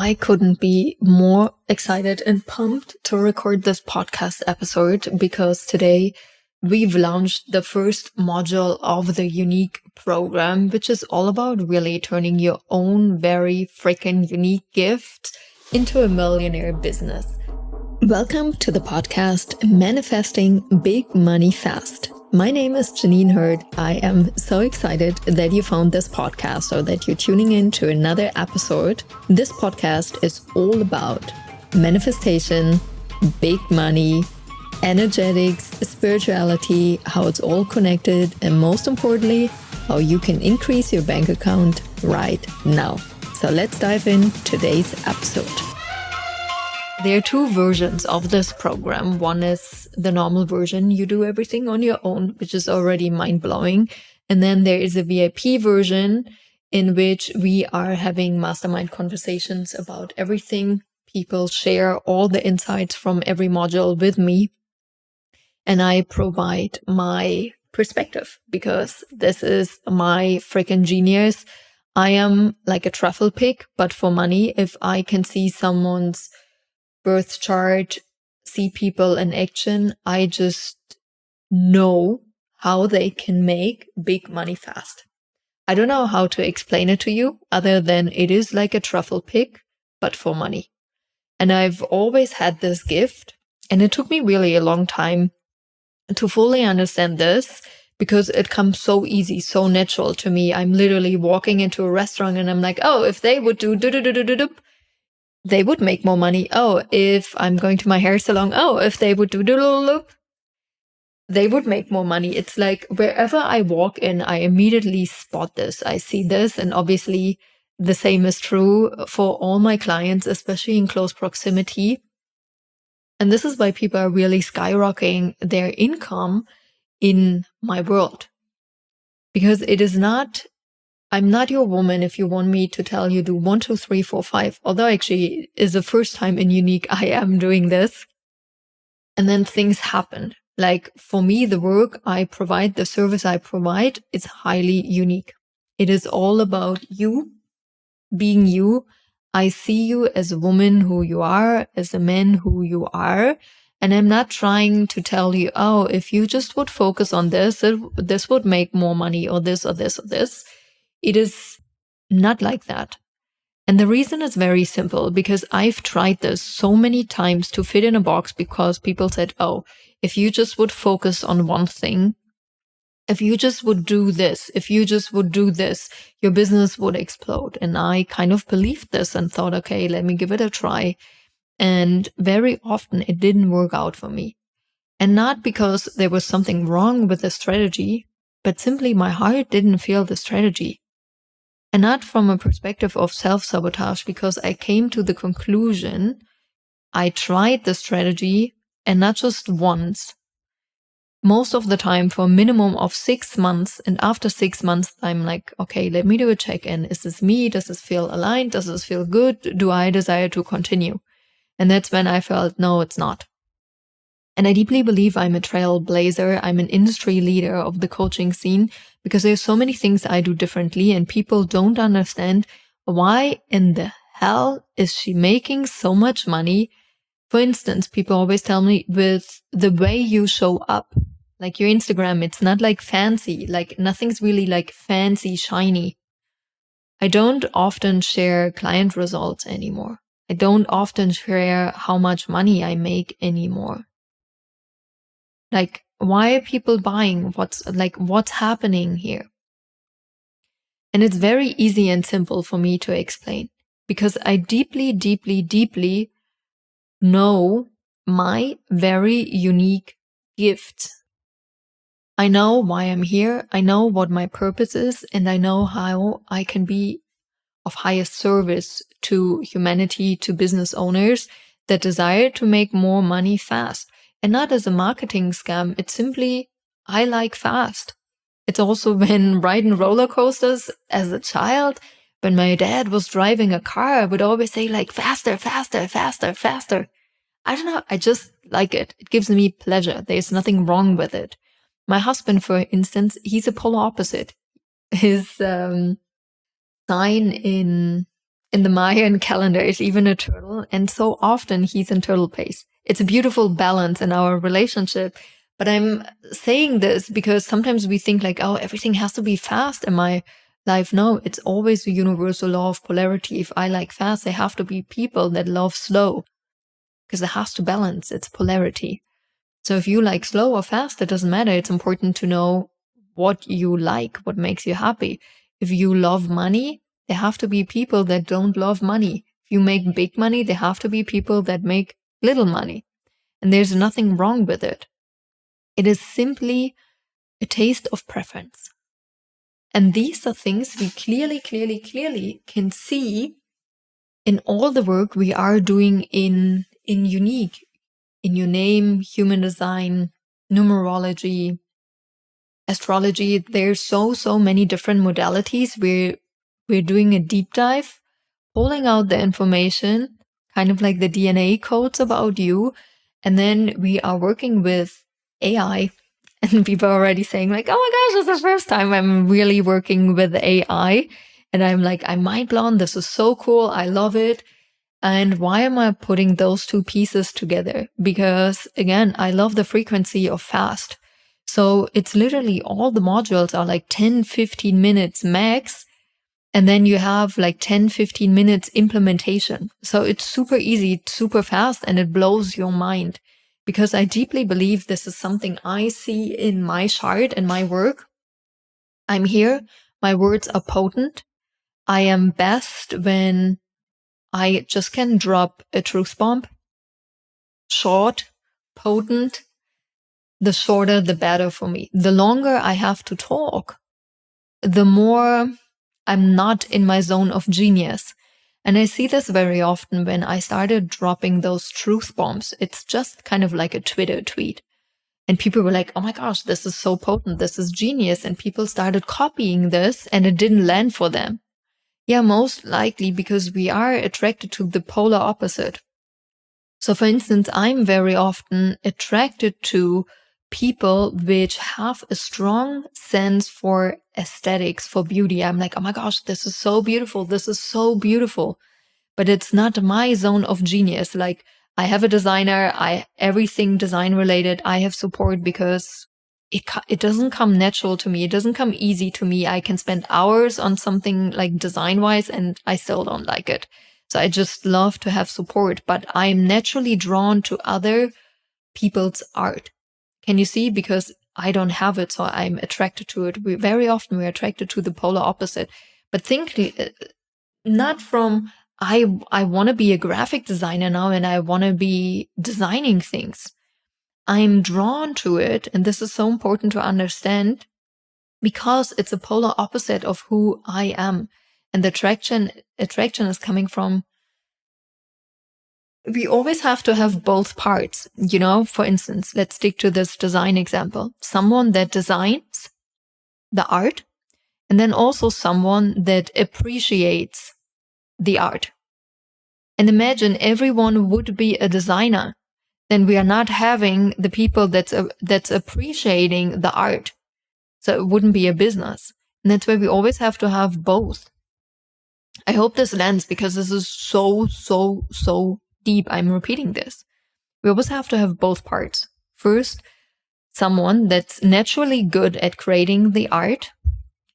I couldn't be more excited and pumped to record this podcast episode because today we've launched the first module of the Unique program, which is all about really turning your own very freaking unique gift into a millionaire business. Welcome to the podcast Manifesting Big Money Fast. My name is Jeanine. I am so excited that you found this podcast or that you're tuning in to another episode. This podcast is all about manifestation, big money, energetics, spirituality, how it's all connected, and most importantly, how you can increase your bank account right now. So let's dive in today's episode. There are two versions of this program. One is the normal version. You do everything on your own, which is already mind-blowing. And then there is a VIP version in which we are having mastermind conversations about everything. People share all the insights from every module with me. And I provide my perspective because this is my freaking genius. I am like a truffle pick, but for money. If I can see someone's birth chart, see people in action, I just know how they can make big money fast. I don't know how to explain it to you other than it is like a truffle pick, but for money. And I've always had this gift, and it took me really a long time to fully understand this because it comes so easy, so natural to me. I'm literally walking into a restaurant and I'm like, oh, if they would do they would make more money. Oh, if I'm going to my hair salon, if they would do they would make more money. It's like wherever I walk in, I immediately spot this. I see this. And obviously the same is true for all my clients, especially in close proximity. And this is why people are really skyrocketing their income in my world. Because it is not, I'm not your woman if you want me to tell you do 1, 2, 3, 4, 5. Although actually is the first time in Unique I am doing this. And then things happen. Like for me, the work I provide, the service I provide, is highly unique. It is all about you being you. I see you as a woman who you are, as a man who you are. And I'm not trying to tell you, oh, if you just would focus on this, this would make more money or this or this or this. It is not like that. And the reason is very simple because I've tried this so many times to fit in a box because people said, oh, if you just would focus on one thing, if you just would do this, if you just would do this, your business would explode. And I kind of believed this and thought, okay, let me give it a try. And very often it didn't work out for me. And not because there was something wrong with the strategy, but simply my heart didn't feel the strategy. And not from a perspective of self-sabotage, because I came to the conclusion I tried the strategy and not just once. Most of the time for a minimum of 6 months. And after 6 months, I'm like, okay, let me do a check-in. Is this me? Does this feel aligned? Does this feel good? Do I desire to continue? And that's when I felt, no, it's not. And I deeply believe I'm a trailblazer. I'm an industry leader of the coaching scene because there's so many things I do differently and people don't understand why in the hell is she making so much money. For instance, people always tell me with the way you show up, like your Instagram, it's not like fancy, like nothing's really like fancy, shiny. I don't often share client results anymore. I don't often share how much money I make anymore. Like, why are people buying? What's happening here? And it's very easy and simple for me to explain because I deeply, deeply, deeply know my very unique gift. I know why I'm here. I know what my purpose is, and I know how I can be of highest service to humanity, to business owners that desire to make more money fast. And not as a marketing scam. It's simply, I like fast. It's also when riding roller coasters as a child, when my dad was driving a car, I would always say like faster, faster, faster, faster. I don't know. I just like it. It gives me pleasure. There's nothing wrong with it. My husband, for instance, he's a polar opposite. His sign in In the Mayan calendar is even a turtle, and so often he's in turtle pace. It's a beautiful balance in our relationship. But I'm saying this because sometimes we think like, oh, everything has to be fast in my life. No, it's always the universal law of polarity. If I like fast, there have to be people that love slow, because it has to balance its polarity. So if you like slow or fast, it doesn't matter. It's important to know what you like, what makes you happy. If you love money, there have to be people that don't love money. If you make big money, there have to be people that make little money. And there's nothing wrong with it. It is simply a taste of preference. And these are things we clearly can see in all the work we are doing in Unique, in your name, human design, numerology, astrology. There's so many different modalities. We're doing a deep dive, pulling out the information, kind of like the DNA codes about you. And then we are working with AI. And people are already saying like, oh my gosh, this is the first time I'm really working with AI. And I'm like, I'm mind blown. This is so cool. I love it. And why am I putting those two pieces together? Because again, I love the frequency of fast. So it's literally all the modules are like 10, 15 minutes max. And then you have like 10, 15 minutes implementation. So it's super easy, super fast, and it blows your mind. Because I deeply believe this is something I see in my chart and my work. I'm here. My words are potent. I am best when I just can drop a truth bomb. Short, potent. The shorter, the better for me. The longer I have to talk, the more I'm not in my zone of genius. And I see this very often when I started dropping those truth bombs. It's just kind of like a Twitter tweet. And people were like, oh my gosh, this is so potent. This is genius. And people started copying this and it didn't land for them. Yeah, most likely because we are attracted to the polar opposite. So for instance, I'm very often attracted to people which have a strong sense for aesthetics, for beauty. I'm like, oh my gosh, this is so beautiful. This is so beautiful. But it's not my zone of genius. Like I have a designer, everything design related, I have support because it doesn't come natural to me. It doesn't come easy to me. I can spend hours on something like design wise and I still don't like it. So I just love to have support, but I'm naturally drawn to other people's art. Can you see? Because I don't have it, so I'm attracted to it. Very often we're attracted to the polar opposite. But think not from, I want to be a graphic designer now and I want to be designing things. I'm drawn to it, and this is so important to understand because it's a polar opposite of who I am. And the attraction is coming from, we always have to have both parts, you know. For instance, let's stick to this design example. Someone that designs the art, and then also someone that appreciates the art. And imagine everyone would be a designer. Then we are not having the people that's appreciating the art. So it wouldn't be a business. And that's why we always have to have both. I hope this lands because this is so deep. I'm repeating this. We always have to have both parts. First, someone that's naturally good at creating the art,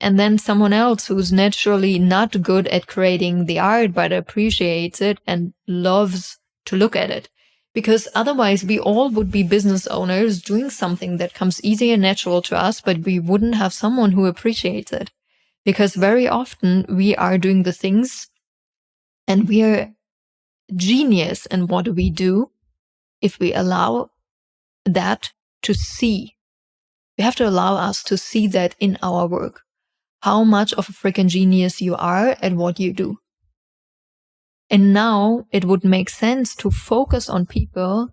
and then someone else who's naturally not good at creating the art, but appreciates it and loves to look at it. Because otherwise we all would be business owners doing something that comes easy and natural to us, but we wouldn't have someone who appreciates it. Because very often we are doing the things and we are genius in what we do if we allow that to see. We have to allow us to see that in our work. How much of a freaking genius you are at what you do. And now it would make sense to focus on people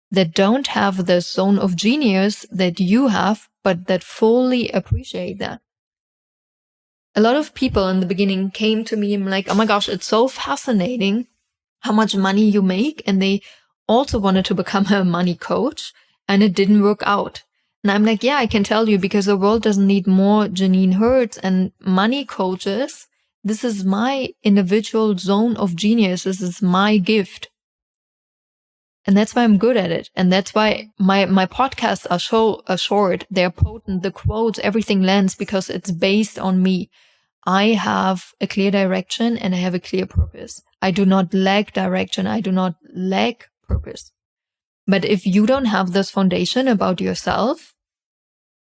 that don't have the zone of genius that you have, but that fully appreciate that. A lot of people in the beginning came to me and were like, oh my gosh, it's so fascinating how much money you make. And they also wanted to become a money coach and it didn't work out. And I'm like, yeah, I can tell you because the world doesn't need more Jeanine Hertz and money coaches This is my individual zone of genius. This is my gift. And that's why I'm good at it. And that's why my podcasts are short. They're potent. The quotes, everything lands because it's based on me. I have a clear direction and I have a clear purpose. I do not lack direction. I do not lack purpose. But if you don't have this foundation about yourself,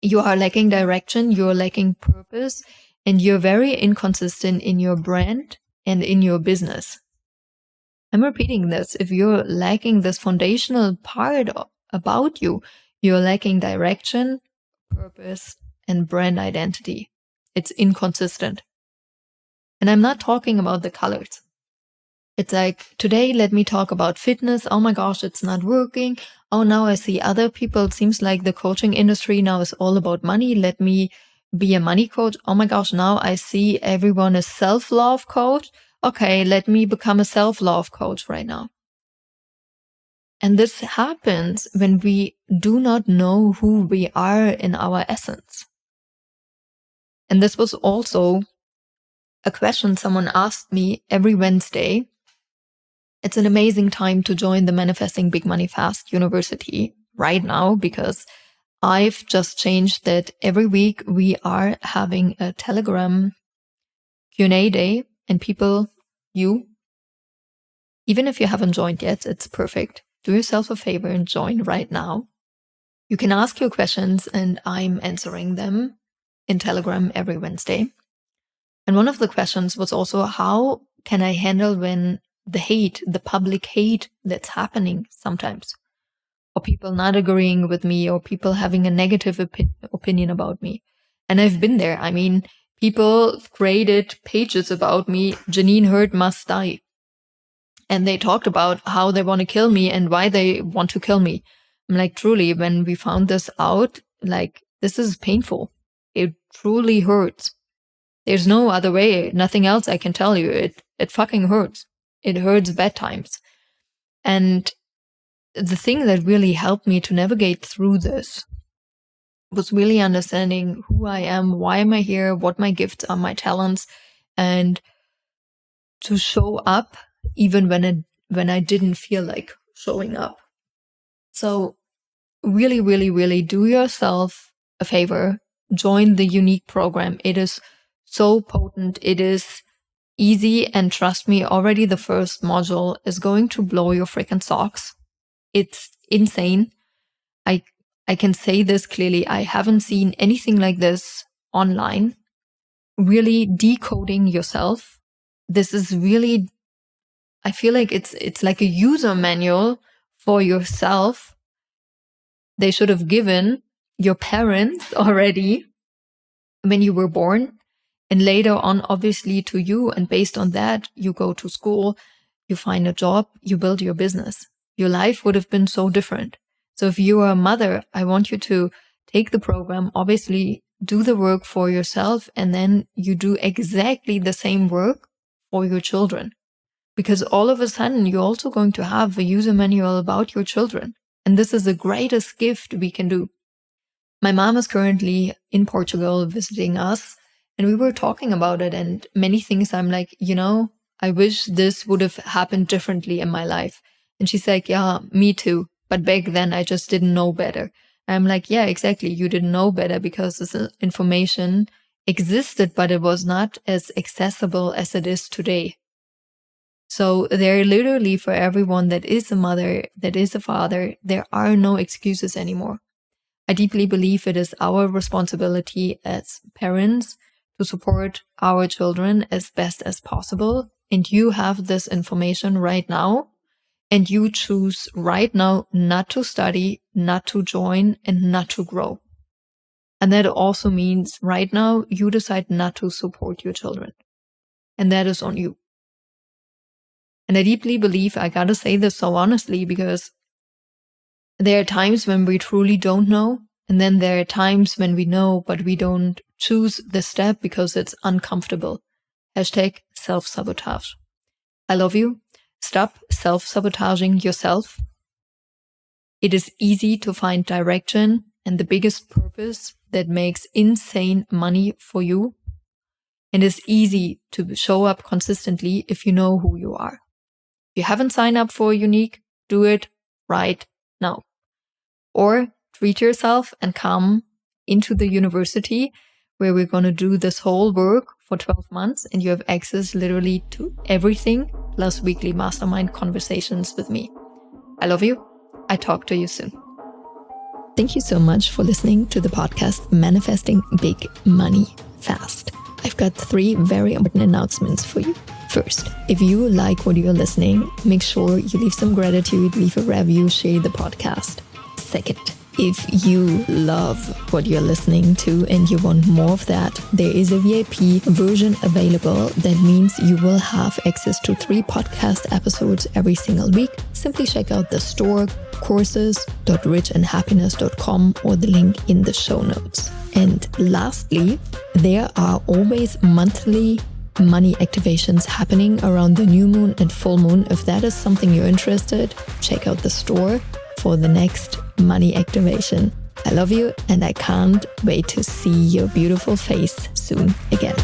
you are lacking direction, you're lacking purpose, and you're very inconsistent in your brand and in your business. I'm repeating this. If you're lacking this foundational part about you, you're lacking direction, purpose, and brand identity. It's inconsistent. And I'm not talking about the colors. It's like, today, let me talk about fitness. Oh my gosh, it's not working. Oh, now I see other people. It seems like the coaching industry now is all about money. Let me be a money coach. Oh my gosh, now I see everyone is self-love coach. Okay, let me become a self-love coach right now. And this happens when we do not know who we are in our essence. And this was also a question someone asked me every Wednesday. It's an amazing time to join the Manifesting Big Money Fast University right now, because I've just changed that every week we are having a Telegram Q&A day, and people, even if you haven't joined yet, it's perfect. Do yourself a favor and join right now. You can ask your questions and I'm answering them in Telegram every Wednesday. And one of the questions was also, how can I handle when the public hate that's happening sometimes, or people not agreeing with me, or people having a negative opinion about me? And I've been there. I mean, people created pages about me, Jeanine Hurt must die. And they talked about how they want to kill me and why they want to kill me. I'm like, truly, when we found this out, like, this is painful. It truly hurts. There's no other way, nothing else I can tell you. It fucking hurts. It hurts bad times. And the thing that really helped me to navigate through this was really understanding who I am, why am I here, what my gifts are, my talents, and to show up even when I didn't feel like showing up. So really, really, really do yourself a favor. Join the Unique program. It is so potent. It is easy, and trust me, already the first module is going to blow your freaking socks. It's insane. I can say this clearly. I haven't seen anything like this online. Really decoding yourself. This is really, I feel like it's like a user manual for yourself. They should have given your parents already when you were born, and later on, obviously, to you. And based on that, you go to school, you find a job, you build your business. Your life would have been so different. So if you are a mother, I want you to take the program, obviously do the work for yourself, and then you do exactly the same work for your children. Because all of a sudden, you're also going to have a user manual about your children. And this is the greatest gift we can do. My mom is currently in Portugal visiting us, and we were talking about it, and many things I'm like, I wish this would have happened differently in my life. And she's like, yeah, me too. But back then I just didn't know better. I'm like, yeah, exactly. You didn't know better because this information existed, but it was not as accessible as it is today. So there literally, for everyone that is a mother, that is a father, there are no excuses anymore. I deeply believe it is our responsibility as parents to support our children as best as possible. And you have this information right now, and you choose right now not to study, not to join, and not to grow. And that also means right now you decide not to support your children. And that is on you. And I deeply believe, I gotta say this so honestly, because there are times when we truly don't know. And then there are times when we know, but we don't choose the step because it's uncomfortable. Hashtag self-sabotage. I love you. Stop self-sabotaging yourself. It is easy to find direction and the biggest purpose that makes insane money for you. And it's easy to show up consistently if you know who you are. If you haven't signed up for Unique, do it right now. Or treat yourself and come into the university where we're going to do this whole work for 12 months and you have access literally to everything plus weekly mastermind conversations with me. I love you. I talk to you soon. Thank you so much for listening to the podcast Manifesting Big Money Fast. I've got 3 very important announcements for you. First, if you like what you're listening, make sure you leave some gratitude, leave a review, share the podcast. Second, if you love what you're listening to and you want more of that, there is a VIP version available. That means you will have access to 3 podcast episodes every single week. Simply check out the store, courses.richandhappiness.com, or the link in the show notes. And lastly, there are always monthly money activations happening around the new moon and full moon. If that is something you're interested, check out the store for the next money activation. I love you and I can't wait to see your beautiful face soon again.